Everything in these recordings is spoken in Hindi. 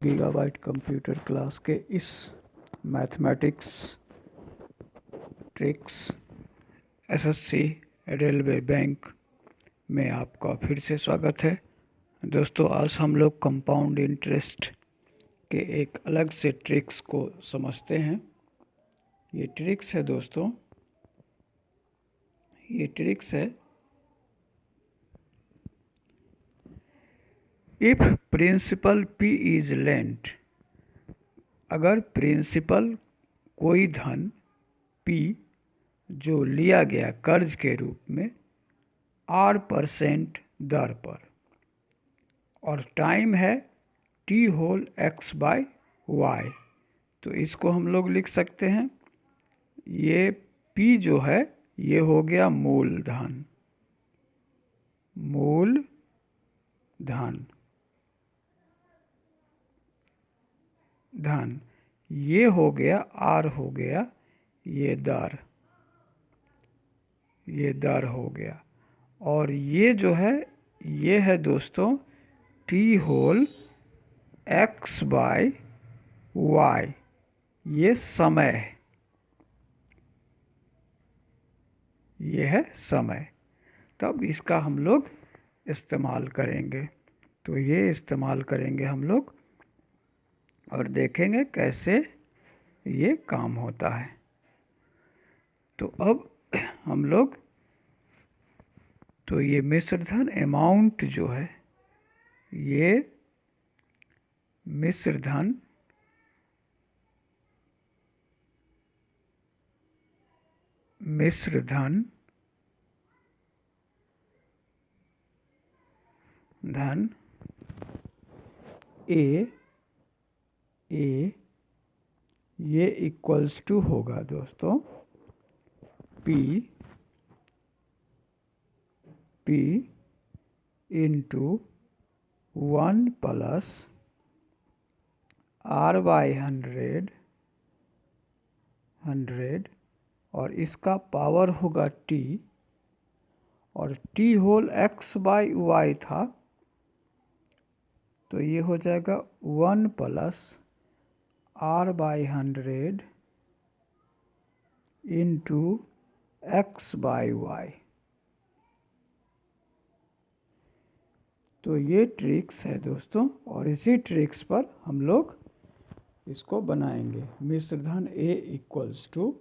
गीगाबाइट कंप्यूटर क्लास के इस mathematics tricks SSC railway bank में आपका फिर से स्वागत है। दोस्तों, आज हम लोग कंपाउंड इंटरेस्ट के एक अलग से ट्रिक्स को समझते हैं। ये ट्रिक्स है दोस्तों, ये ट्रिक्स है if principal P is lent. अगर प्रिंसिपल कोई धन P जो लिया गया कर्ज के रूप में R% दर पर और टाइम है T होल x/y, तो इसको हम लोग लिख सकते हैं। ये P जो है ये हो गया मूलधन, धन ये हो गया, R हो गया ये दर हो गया, और ये जो है ये है दोस्तों T होल x/y, ये समय है, ये है समय। तब इसका हम लोग इस्तेमाल करेंगे, तो ये इस्तेमाल करेंगे हम लोग और देखेंगे कैसे ये काम होता है। तो अब हम लोग तो ये मिश्रधन अमाउंट जो है, ये मिश्रधन धन ए ये इक्वल्स टू होगा दोस्तों P इंटू 1 प्लस R/100 और इसका पावर होगा T, और T होल x/y था, तो ये हो जाएगा 1 प्लस R/100 इंटू x/y। तो ये ट्रिक्स है दोस्तों, और इसी ट्रिक्स पर हम लोग इसको बनाएंगे। मिश्रधन A इक्वल्स टू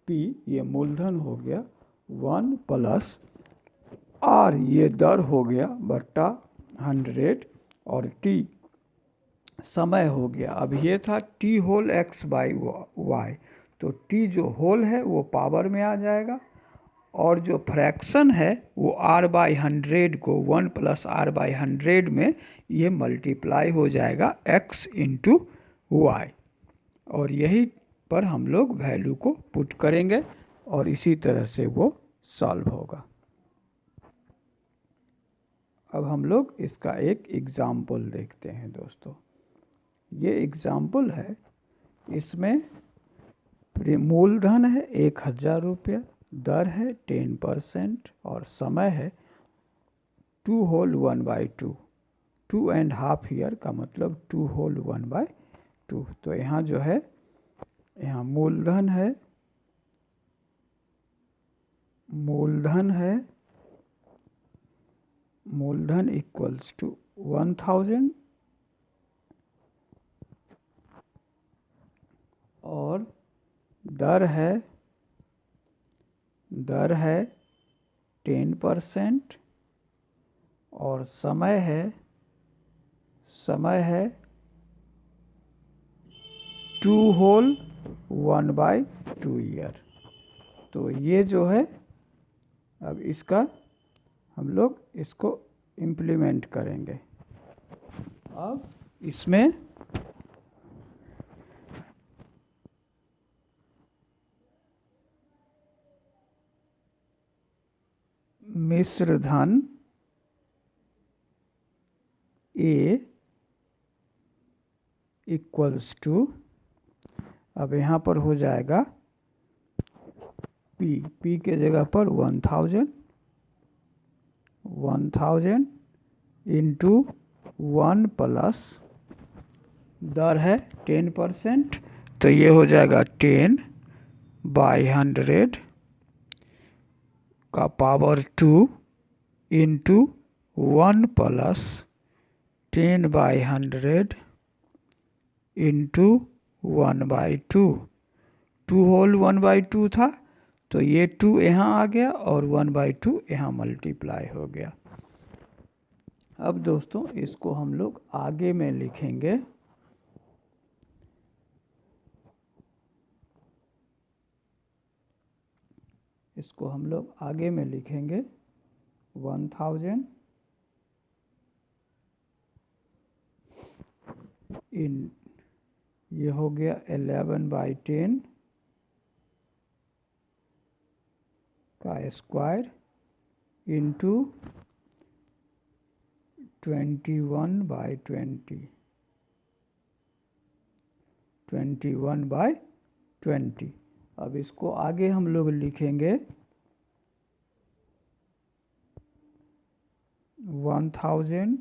P, ये मूलधन हो गया, 1 प्लस R ये दर हो गया बट्टा 100, और T समय हो गया। अब ये था T होल x/y, तो T जो होल है वो पावर में आ जाएगा, और जो फ्रैक्शन है वो R/100 को 1 प्लस R/100 में ये मल्टीप्लाई हो जाएगा x इंटू y, और यही पर हम लोग वैल्यू को पुट करेंगे और इसी तरह से वो सॉल्व होगा। अब हम लोग इसका एक एग्जाम्पल देखते हैं दोस्तों। ये एग्जाम्पल है, इसमें मूलधन है 1000 रुपया, दर है 10% और समय है 2 होल 1/2, 2.5 ईयर का मतलब 2 होल 1/2। तो यहाँ जो है, यहाँ मूलधन इक्वल्स टू 1000 और दर है 10% और समय है 2 होल 1/2 ईयर। तो ये जो है, अब इसका हम लोग इसको इम्प्लीमेंट करेंगे। अब इसमें मिश्रधन A इक्वल्स टू, अब यहाँ पर हो जाएगा P के जगह पर 1000 इंटू 1 प्लस दर है 10%, तो ये हो जाएगा 10/100 का power 2 into 1 plus 10/100 into 1/2। 2 whole 1/2 था, तो ये 2 यहाँ आ गया और 1/2 यहाँ मल्टीप्लाई हो गया। अब दोस्तों इसको हम लोग आगे में लिखेंगे। इसको हम लोग आगे में लिखेंगे 1000 इन, ये हो गया 11/10 का स्क्वायर इंटू 21/20, 21/20। अब इसको आगे हम लोग लिखेंगे 1000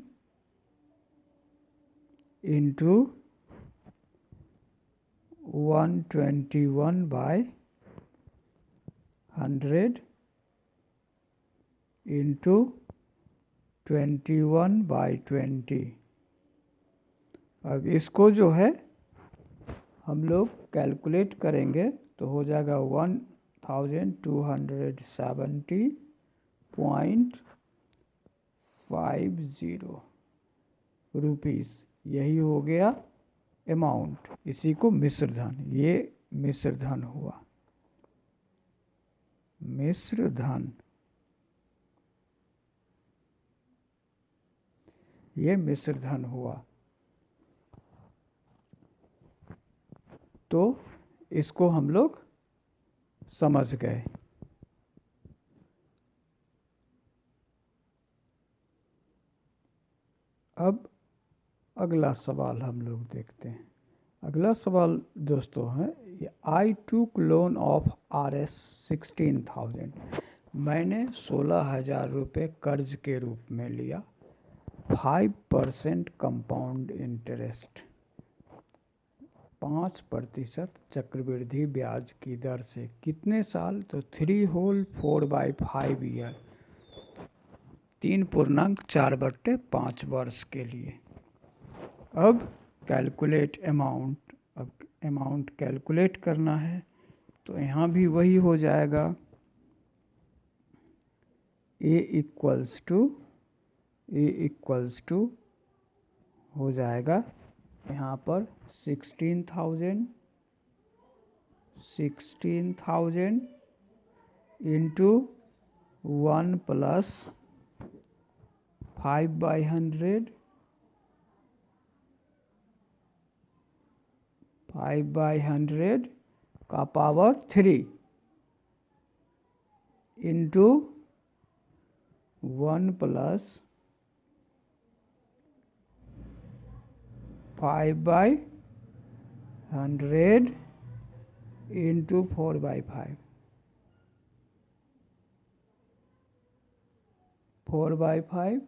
इंटू 121/100 इंटू 21/20। अब इसको जो है हम लोग कैलकुलेट करेंगे तो हो जाएगा 1270.50 रुपीज़। यही हो गया अमाउंट। इसी को मिश्र धन, ये मिश्र धन हुआ, मिश्र धन, ये मिश्र धन हुआ। तो इसको हम लोग समझ गए। अब अगला सवाल हम लोग देखते हैं। अगला सवाल दोस्तों है, आई टूक लोन ऑफ RS 16,000। मैंने 16,000 रुपये कर्ज के रूप में लिया 5% कंपाउंड इंटरेस्ट, 5% चक्रवृद्धि ब्याज की दर से। कितने साल? तो 3 होल 4/5 ईयर, 3.4/5 वर्ष के लिए। अब कैलकुलेट अमाउंट, अब अमाउंट कैलकुलेट करना है तो यहाँ भी वही हो जाएगा, ए इक्वल्स टू हो जाएगा यहाँ पर 16,000 इंटू 1 प्लस 5/100 का पावर 3 इंटू 1 प्लस 5/100 इंटू 4/5, 4/5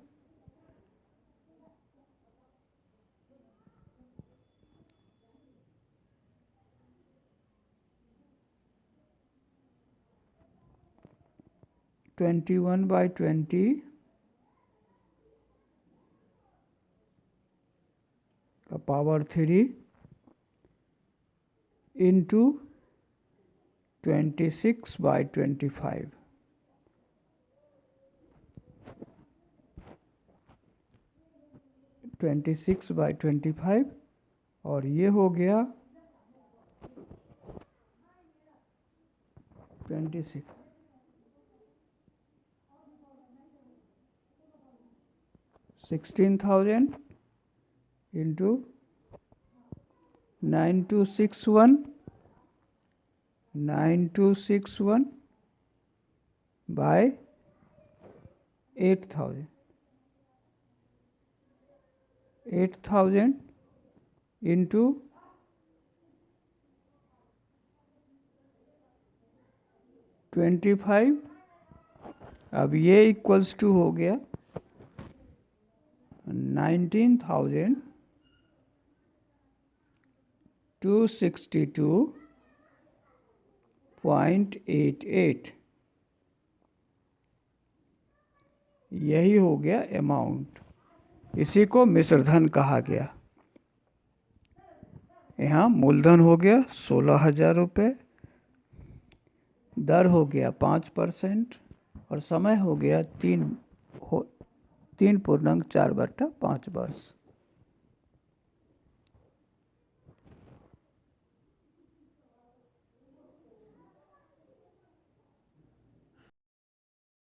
21/20 का पावर 3 इंटू 26/25, 26/25 और ये हो गया 16,000 इंटू 9261 बाय 8,000 इंटू 25। अब ये इक्वल्स टू हो गया 19,000 262.88, यही हो गया अमाउंट। इसी को मिश्र धन कहा गया। यहाँ मूलधन हो गया 16,000 रुपये, दर हो गया 5% और समय हो गया 3 पूर्णांक 4/5 वर्ष।